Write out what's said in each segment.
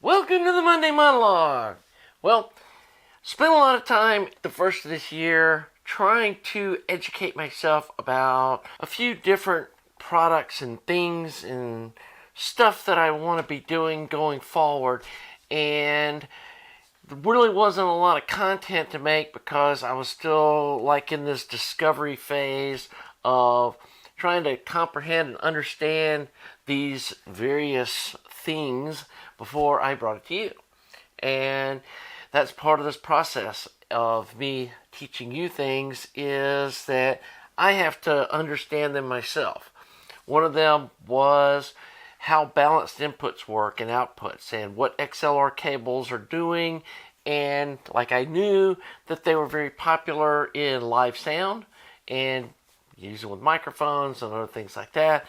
Welcome to the Monday Monologue. Well, spent a lot of time the first of this year trying to educate myself about a few different products and things and stuff that I want to be doing going forward. And there really wasn't a lot of content to make because I was still like in this discovery phase of trying to comprehend and understand these various things before I brought it to you. And that's part of this process of me teaching you things, is that I have to understand them myself. One of them was how balanced inputs work and outputs and what XLR cables are doing. And like, I knew that they were very popular in live sound and using with microphones and other things like that.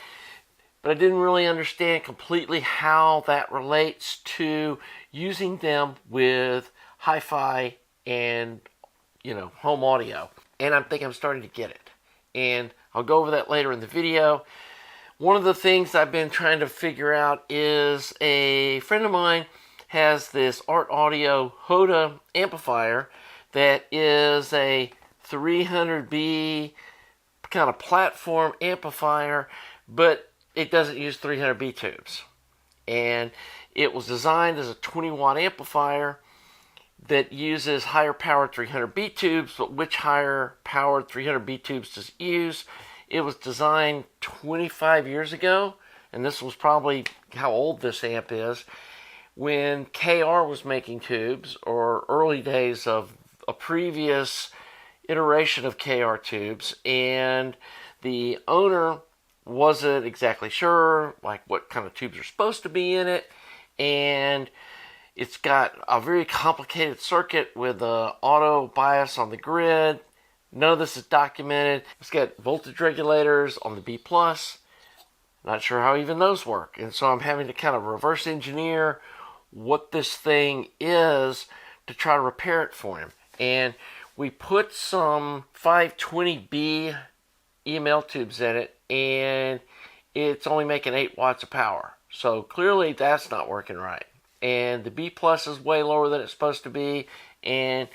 But I didn't really understand completely how that relates to using them with hi-fi and, home audio. And I think I'm starting to get it. And I'll go over that later in the video. One of the things I've been trying to figure out is a friend of mine has this Art Audio Hoda amplifier that is a 300B kind of platform amplifier, but it doesn't use 300B tubes. And it was designed as a 20 watt amplifier that uses higher powered 300B tubes, but which higher powered 300B tubes does it use? It was designed 25 years ago, and this was probably how old this amp is, when KR was making tubes, or early days of a previous iteration of KR tubes, and the owner wasn't exactly sure like what kind of tubes are supposed to be in it, and it's got a very complicated circuit with a auto bias on the grid. None of this is documented. It's got voltage regulators on the B+. Not sure how even those work, and so I'm having to kind of reverse engineer what this thing is to try to repair it for him. And we put some 520B EML tubes in it, and it's only making 8 watts of power. So clearly that's not working right. And the B+ is way lower than it's supposed to be. And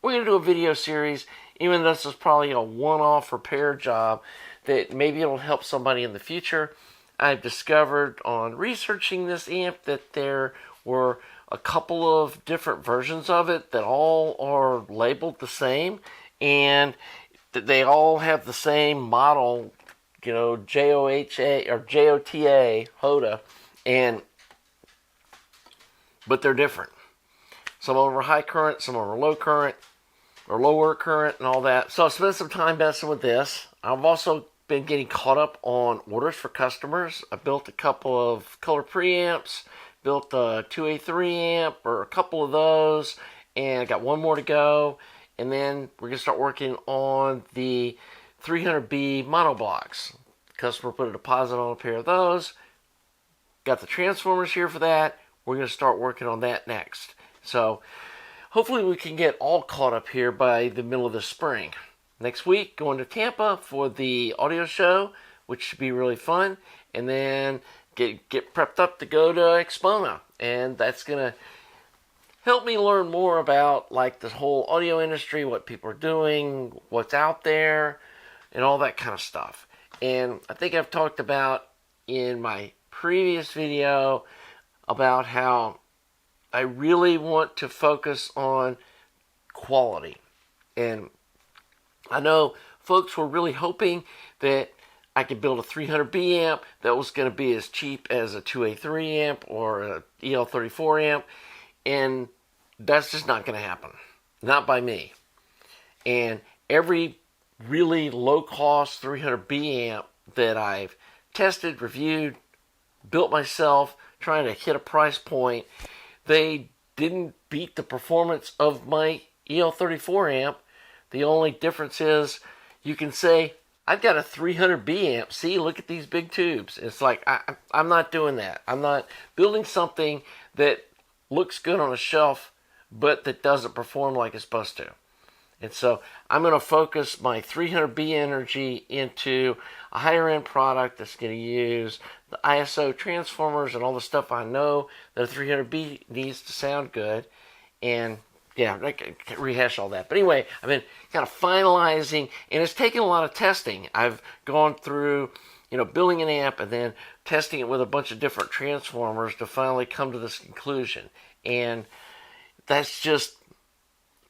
we're going to do a video series, even though this is probably a one-off repair job, that maybe it'll help somebody in the future. I've discovered on researching this amp that there were a couple of different versions of it that all are labeled the same, and that they all have the same model, JOHA or JOTA Hoda, but they're different. Some of them are high current, some of them are low current or lower current and all that. So I spent some time messing with this. I've also been getting caught up on orders for customers. I built a couple of color preamps, built a 2A3 amp or a couple of those, and I got one more to go. And then we're going to start working on the 300B monoblocks. The customer put a deposit on a pair of those. Got the transformers here for that. We're going to start working on that next. So hopefully we can get all caught up here by the middle of the spring. Next week, going to Tampa for the audio show, which should be really fun. And then get prepped up to go to Expona. And that's going to help me learn more about like the whole audio industry, what people are doing, what's out there, and all that kind of stuff. And I think I've talked about in my previous video about how I really want to focus on quality. And I know folks were really hoping that I could build a 300B amp that was going to be as cheap as a 2A3 amp or a EL34 amp, and that's just not going to happen. Not by me. And every really low-cost 300B amp that I've tested, reviewed, built myself, trying to hit a price point, they didn't beat the performance of my EL34 amp. The only difference is you can say, I've got a 300B amp. See, look at these big tubes. It's like, I'm not doing that. I'm not building something that looks good on a shelf, but that doesn't perform like it's supposed to. And so I'm going to focus my 300B energy into a higher end product that's going to use the ISO transformers and all the stuff I know that a 300B needs to sound good. And yeah, I can't rehash all that. But anyway, I've been kind of finalizing, and it's taken a lot of testing. I've gone through, building an amp and then testing it with a bunch of different transformers to finally come to this conclusion. And that's just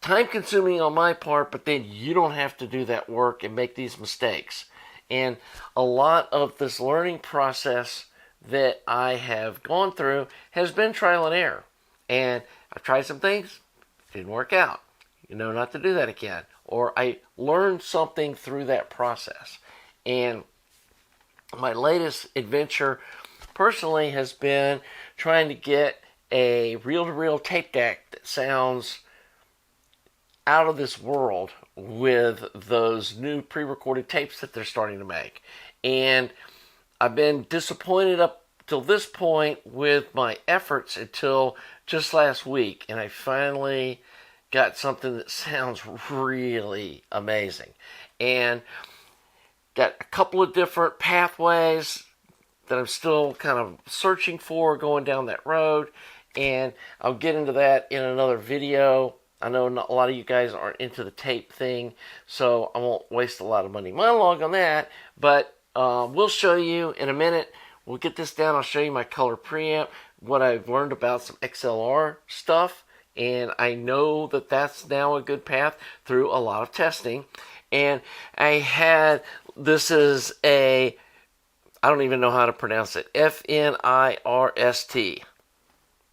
time consuming on my part, but then you don't have to do that work and make these mistakes. And a lot of this learning process that I have gone through has been trial and error. And I've tried some things, didn't work out. Not to do that again. Or I learned something through that process. And my latest adventure personally has been trying to get a reel-to-reel tape deck that sounds out of this world with those new pre-recorded tapes that they're starting to make. And I've been disappointed up till this point with my efforts until just last week, and I finally got something that sounds really amazing. And got a couple of different pathways that I'm still kind of searching for, going down that road, and I'll get into that in another video. I know a lot of you guys aren't into the tape thing, so I won't waste a lot of money monologue on that, but we'll show you in a minute. We'll get this down. I'll show you my color preamp, what I've learned about some XLR stuff, and I know that that's now a good path through a lot of testing. And I don't even know how to pronounce it, FNIRST.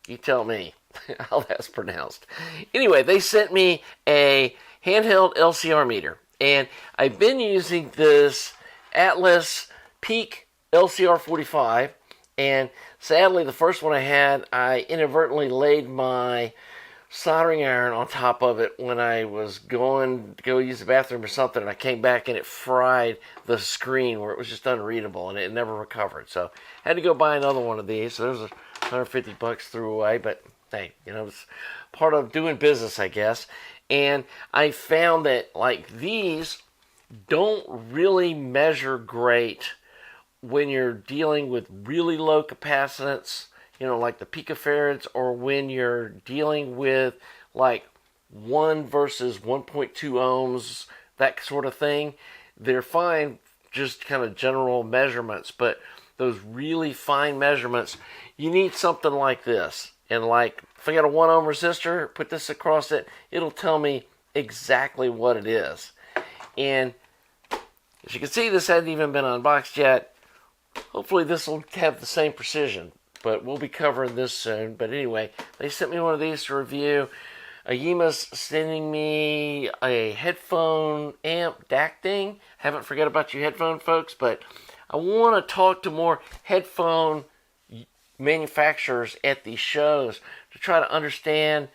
You tell me how that's pronounced. Anyway, they sent me a handheld LCR meter, and I've been using this Atlas Peak LCR 45, and sadly the first one I had, I inadvertently laid my soldering iron on top of it when I was going to go use the bathroom or something, and I came back and it fried the screen where it was just unreadable, and it never recovered. So I had to go buy another one of these. So there's $150 threw away, but hey, it's part of doing business, I guess. And I found that these don't really measure great when you're dealing with really low capacitance, like the picofarads, or when you're dealing with 1 versus 1.2 ohms, that sort of thing. They're fine, just kind of general measurements, but those really fine measurements, you need something like this. And if I got a 1 ohm resistor, put this across it, it'll tell me exactly what it is. And as you can see, this hasn't even been unboxed yet. Hopefully this will have the same precision, but we'll be covering this soon. But anyway, they sent me one of these to review. Yima's sending me a headphone amp DAC thing. Haven't forgot about you headphone folks, but I want to talk to more headphone manufacturers at these shows to try to understand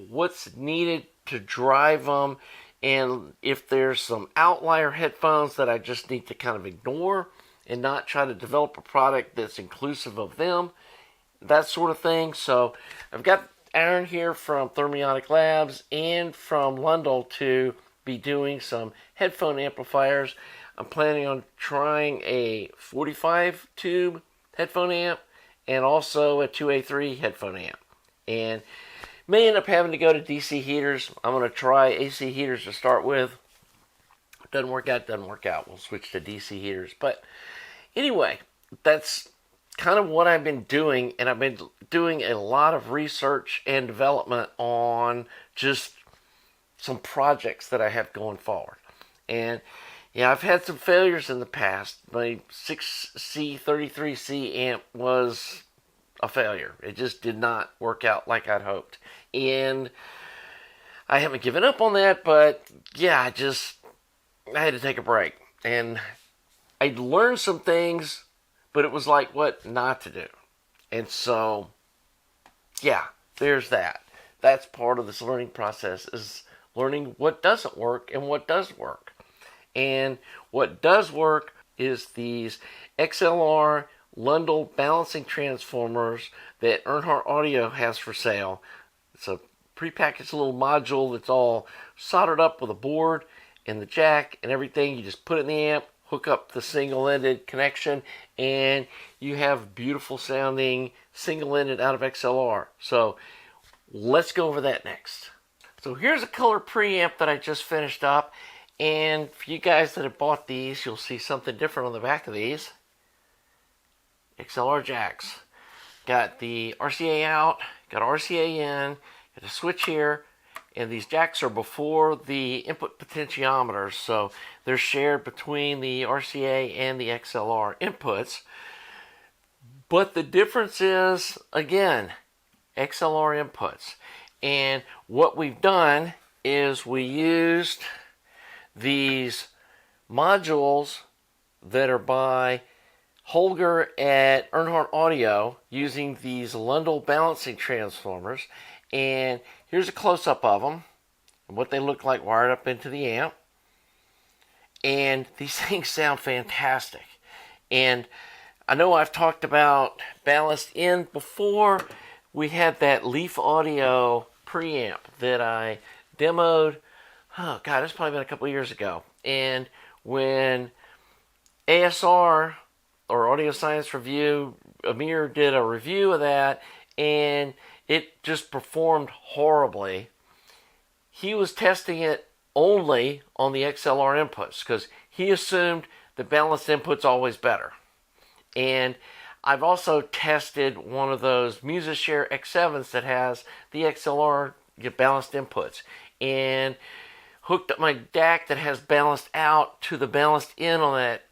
what's needed to drive them, and if there's some outlier headphones that I just need to kind of ignore and not try to develop a product that's inclusive of them, that sort of thing. So I've got Aaron here from Thermionic Labs and from Lundell to be doing some headphone amplifiers. I'm planning on trying a 45 tube headphone amp and also a 2A3 headphone amp. And may end up having to go to DC heaters. I'm going to try AC heaters to start with. Doesn't work out, we'll switch to DC heaters. But anyway, that's kind of what I've been doing, and I've been doing a lot of research and development on just some projects that I have going forward. And yeah, I've had some failures in the past. My 6C33C amp was a failure. It just did not work out like I'd hoped. And I haven't given up on that, but yeah, I had to take a break. And I learned some things, but it was what not to do. And so, yeah, there's that. That's part of this learning process, is learning what doesn't work and what does work. And what does work is these XLR Lundell balancing transformers that Earnhardt Audio has for sale. It's a prepackaged little module that's all soldered up with a board and the jack and everything. You just put it in the amp, hook up the single-ended connection, and you have beautiful sounding single-ended out of XLR. So let's go over that next. So here's a color preamp that I just finished up, and for you guys that have bought these, you'll see something different on the back of these. XLR jacks. Got the RCA out, got RCA in, got a switch here, and these jacks are before the input potentiometers, so they're shared between the RCA and the XLR inputs. But the difference is, again, XLR inputs. And what we've done is we used these modules that are by Holger at Earnhardt Audio using these Lundell balancing transformers. And here's a close-up of them and what they look like wired up into the amp. And these things sound fantastic. And I know I've talked about balanced in before. We had that Leaf Audio preamp that I demoed. Oh God, it's probably been a couple years ago. And when ASR or Audio Science Review, Amir did a review of that, and it just performed horribly. He was testing it only on the XLR inputs because he assumed the balanced input's always better. And I've also tested one of those MusiShare X7s that has the XLR balanced inputs, and hooked up my DAC that has balanced out to the balanced in on that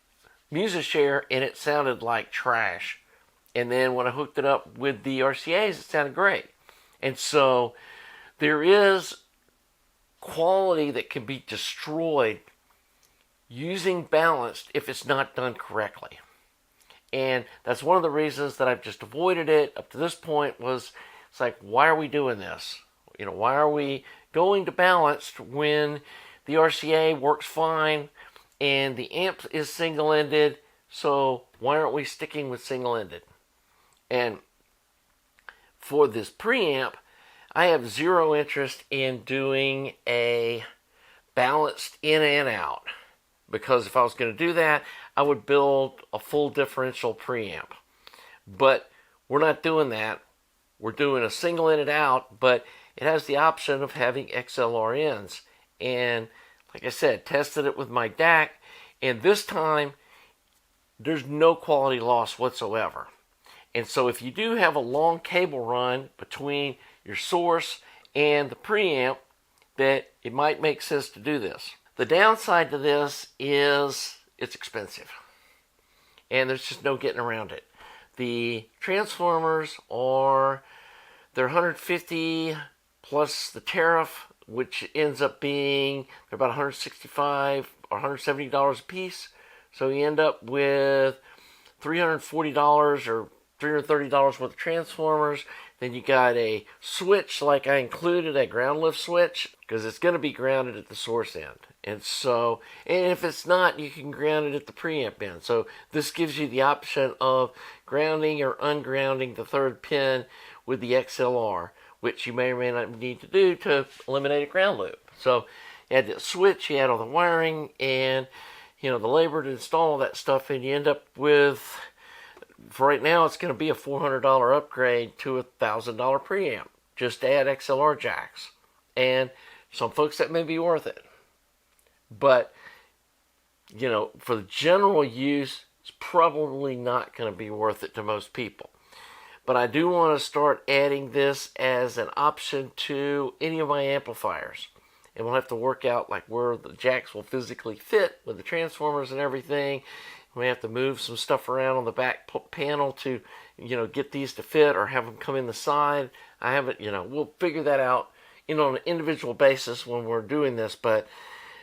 MusiShare, and it sounded like trash. And then when I hooked it up with the RCAs, it sounded great. And so there is quality that can be destroyed using balanced if it's not done correctly. And that's one of the reasons that I've just avoided it up to this point. Was it's like, why are we doing this? Why are we going to balanced when the RCA works fine and the amp is single-ended? So why aren't we sticking with single-ended? And for this preamp, I have zero interest in doing a balanced in and out, because if I was going to do that, I would build a full differential preamp. But we're not doing that. We're doing a single-ended out, but it has the option of having XLR ins. And like I said, tested it with my DAC, and this time there's no quality loss whatsoever. And so if you do have a long cable run between your source and the preamp, that it might make sense to do this. The downside to this is it's expensive, and there's just no getting around it. The transformers they're $150 plus the tariff, which ends up being they're about $165 or $170 a piece. So you end up with $340 or $330 worth of transformers. Then you got a switch, like I included a ground lift switch, because it's going to be grounded at the source end. And if it's not, you can ground it at the preamp end. So this gives you the option of grounding or ungrounding the third pin with the XLR, which you may or may not need to do to eliminate a ground loop. So you had the switch, you had all the wiring, and the labor to install all that stuff, and you end up with, for right now, it's going to be a $400 upgrade to a $1,000 preamp. Just add XLR jacks. And some folks, that may be worth it. But, for the general use, it's probably not going to be worth it to most people. But I do want to start adding this as an option to any of my amplifiers. And we'll have to work out where the jacks will physically fit with the transformers and everything. We have to move some stuff around on the back panel to, get these to fit, or have them come in the side. I haven't, we'll figure that out, on an individual basis when we're doing this. But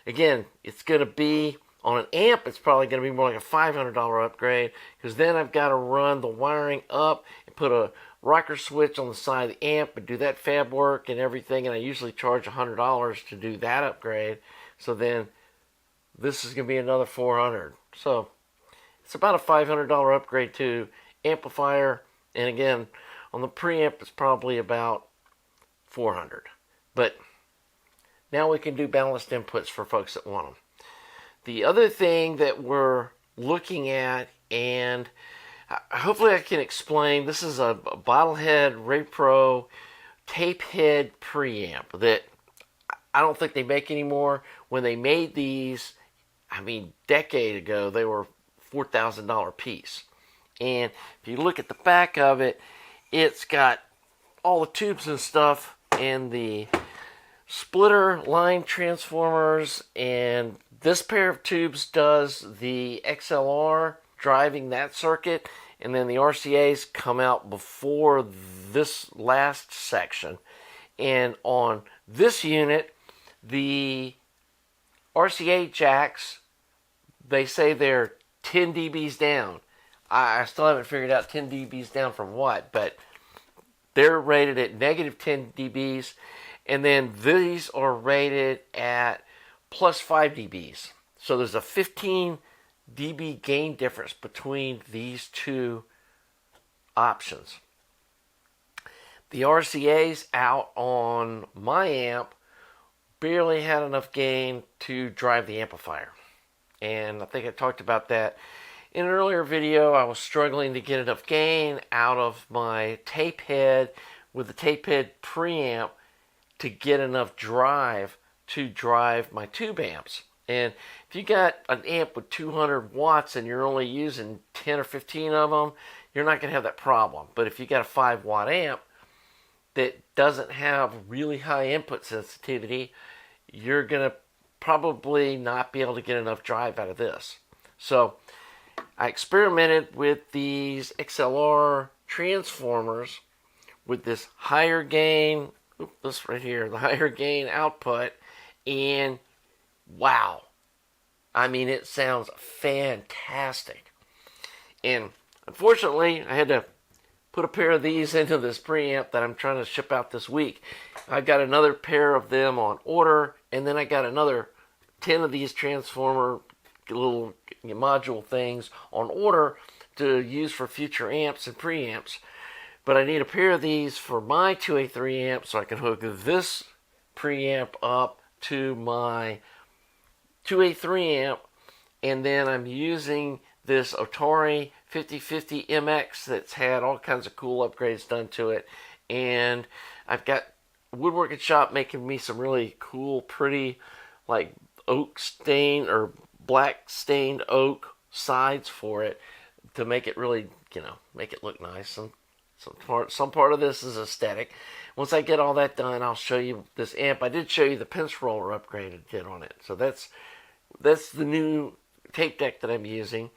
again, it's going to be on an amp. It's probably going to be more like a $500 upgrade, because then I've got to run the wiring up and put a rocker switch on the side of the amp and do that fab work and everything. And I usually charge $100 to do that upgrade. So then this is going to be another $400. So it's about a $500 upgrade to amplifier. And again, on the preamp, it's probably about $400. But now we can do balanced inputs for folks that want them. The other thing that we're looking at, and hopefully I can explain, this is a Bottlehead Repro tape head preamp that I don't think they make anymore. When they made these, I mean, decade ago, they were $4,000 piece. And if you look at the back of it, it's got all the tubes and stuff and the splitter line transformers, and this pair of tubes does the XLR driving that circuit, and then the RCAs come out before this last section. And on this unit, the RCA jacks, they say they're 10 dBs down. I still haven't figured out 10 dBs down from what, but they're rated at negative 10 dBs. And then these are rated at plus 5 dBs. So there's a 15 dB gain difference between these two options. The RCAs out on my amp barely had enough gain to drive the amplifier. And I think I talked about that in an earlier video. I was struggling to get enough gain out of my tape head with the tape head preamp to get enough drive to drive my tube amps. And if you got an amp with 200 watts and you're only using 10 or 15 of them, you're not going to have that problem. But if you got a 5 watt amp that doesn't have really high input sensitivity, you're going to probably not be able to get enough drive out of this. So I experimented with these XLR transformers with this higher gain, this right here, the higher gain output, and wow. I mean, it sounds fantastic. And unfortunately, I had to put a pair of these into this preamp that I'm trying to ship out this week. I got another pair of them on order, and then I got another 10 of these transformer little module things on order to use for future amps and preamps. But I need a pair of these for my 2A3 amp so I can hook this preamp up to my 2A3 amp. And then I'm using this Otari 5050 MX that's had all kinds of cool upgrades done to it. And I've got a woodworking shop making me some really cool, pretty, like oak stain or black stained oak sides for it to make it really, make it look nice. And some part of this is aesthetic. Once I get all that done, I'll show you this amp. I did show you the pinch roller upgrade I did on it. So that's the new tape deck that I'm using.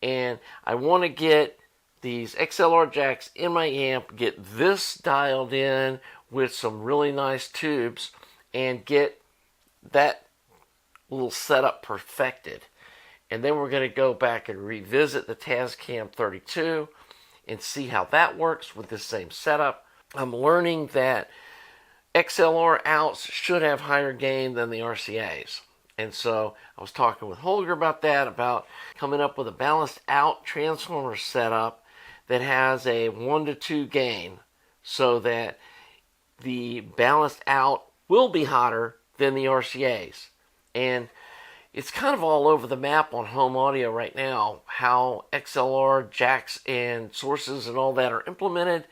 And I want to get these XLR jacks in my amp, get this dialed in with some really nice tubes, and get that little setup perfected. And then we're going to go back and revisit the Tascam 32 and see how that works with this same setup. I'm learning that XLR outs should have higher gain than the RCAs. And so I was talking with Holger about that, about coming up with a balanced out transformer setup that has a 1 to 2 gain so that the balanced out will be hotter than the RCAs. And it's kind of all over the map on home audio right now, how XLR jacks and sources and all that are implemented.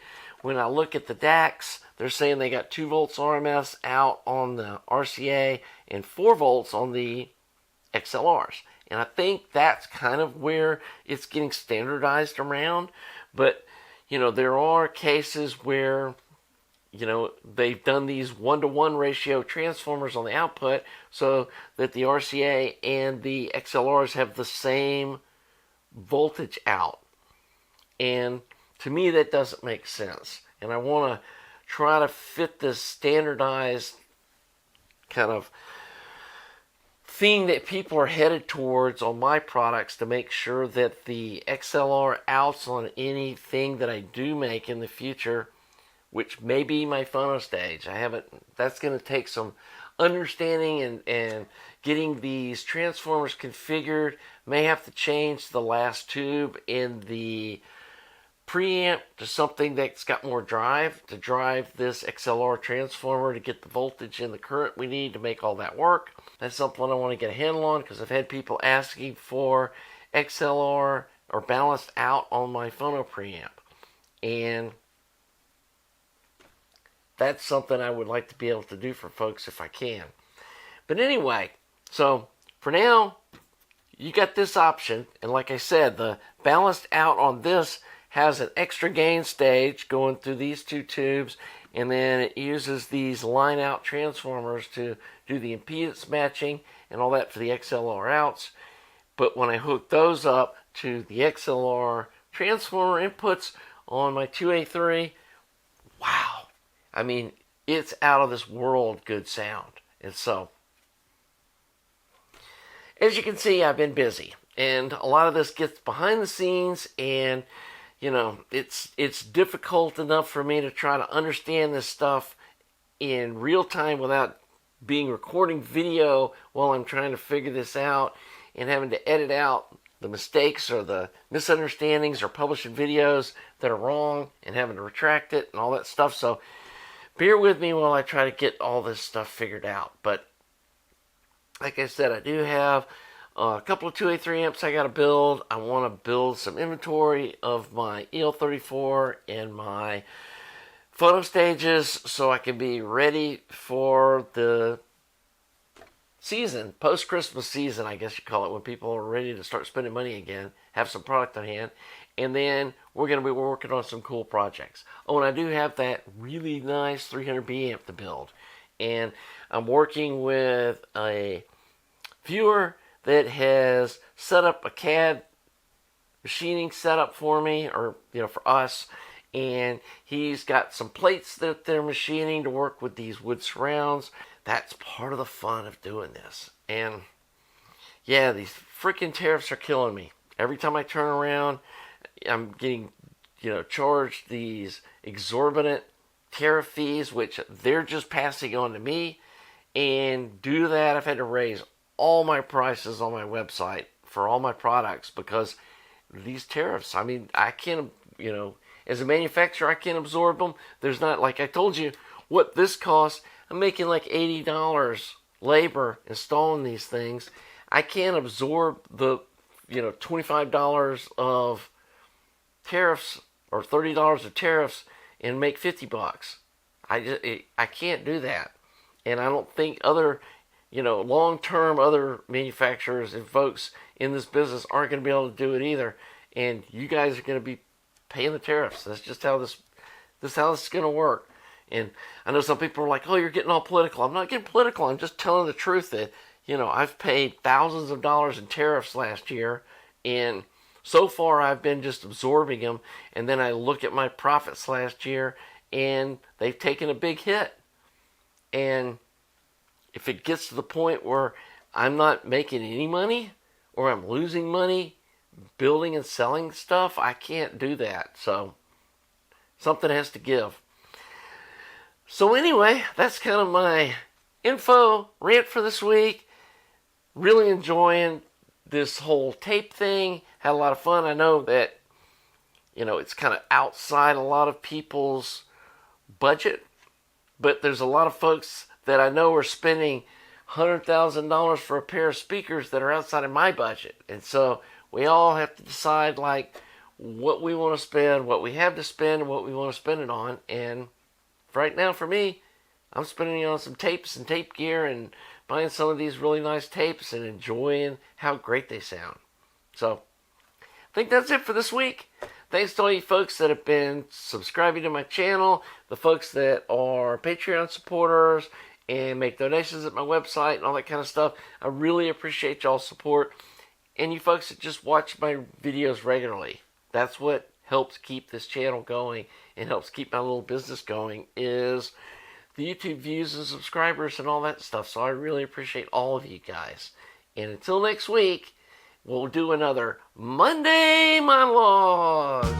When I look at the DACs, they're saying they got 2 volts RMS out on the RCA and 4 volts on the XLRs. And I think that's kind of where it's getting standardized around. But, there are cases where, they've done these 1-to-1 ratio transformers on the output so that the RCA and the XLRs have the same voltage out. And to me, that doesn't make sense. And I want to try to fit this standardized kind of thing that people are headed towards on my products to make sure that the XLR outs on anything that I do make in the future, which may be my phono stage. That's going to take some understanding and getting these transformers configured. May have to change the last tube in the preamp to something that's got more drive to drive this XLR transformer to get the voltage and the current we need to make all that work. That's something I want to get a handle on because I've had people asking for XLR or balanced out on my phono preamp. And that's something I would like to be able to do for folks if I can. But anyway, so for now, you got this option. And like I said, the balanced out on this has an extra gain stage going through these two tubes. And then it uses these line out transformers to do the impedance matching and all that for the XLR outs. But when I hook those up to the XLR transformer inputs on my 2A3, wow. I mean, it's out of this world good sound. And so, as you can see, I've been busy. And a lot of this gets behind the scenes, and you know, it's difficult enough for me to try to understand this stuff in real time without being recording video while I'm trying to figure this out and having to edit out the mistakes or the misunderstandings or publishing videos that are wrong and having to retract it and all that stuff. So bear with me while I try to get all this stuff figured out. But like I said, I do have a couple of 2A3 amps I got to build. I want to build some inventory of my EL34 and my photo stages so I can be ready for the season, post-Christmas season, I guess you call it, when people are ready to start spending money again, have some product on hand, and then we're going to be working on some cool projects. Oh, and I do have that really nice 300B amp to build, and I'm working with a viewer that has set up a CAD machining setup for me, or for us, and he's got some plates that they're machining to work with these wood surrounds. That's part of the fun of doing this. And yeah, these freaking tariffs are killing me. Every time I turn around, I'm getting, charged these exorbitant tariff fees, which they're just passing on to me. And due to that, I've had to raise all my prices on my website for all my products because these tariffs, I mean, I can't, as a manufacturer, I can't absorb them. There's not, like I told you, what this costs. I'm making like $80 labor installing these things. I can't absorb the, $25 of tariffs or $30 of tariffs and make $50. I can't do that. And I don't think other, long-term other manufacturers and folks in this business aren't going to be able to do it either. And you guys are going to be paying the tariffs. That's just how this is going to work. And I know some people are like, oh, you're getting all political. I'm not getting political. I'm just telling the truth that, I've paid thousands of dollars in tariffs last year. And so far, I've been just absorbing them. And then I look at my profits last year, and they've taken a big hit. And if it gets to the point where I'm not making any money, or I'm losing money building and selling stuff, I can't do that. So something has to give. So anyway, that's kind of my info rant for this week. Really enjoying this whole tape thing. Had a lot of fun. I know that, it's kind of outside a lot of people's budget. But there's a lot of folks that I know are spending $100,000 for a pair of speakers that are outside of my budget. And so we all have to decide, what we want to spend, what we have to spend, and what we want to spend it on. And right now, for me, I'm spending it on some tapes and tape gear and buying some of these really nice tapes and enjoying how great they sound. So, I think that's it for this week. Thanks to all you folks that have been subscribing to my channel, the folks that are Patreon supporters and make donations at my website and all that kind of stuff. I really appreciate y'all's support. And you folks that just watch my videos regularly. That's what helps keep this channel going and helps keep my little business going is the YouTube views and subscribers and all that stuff. So I really appreciate all of you guys. And until next week, we'll do another Monday Monologue.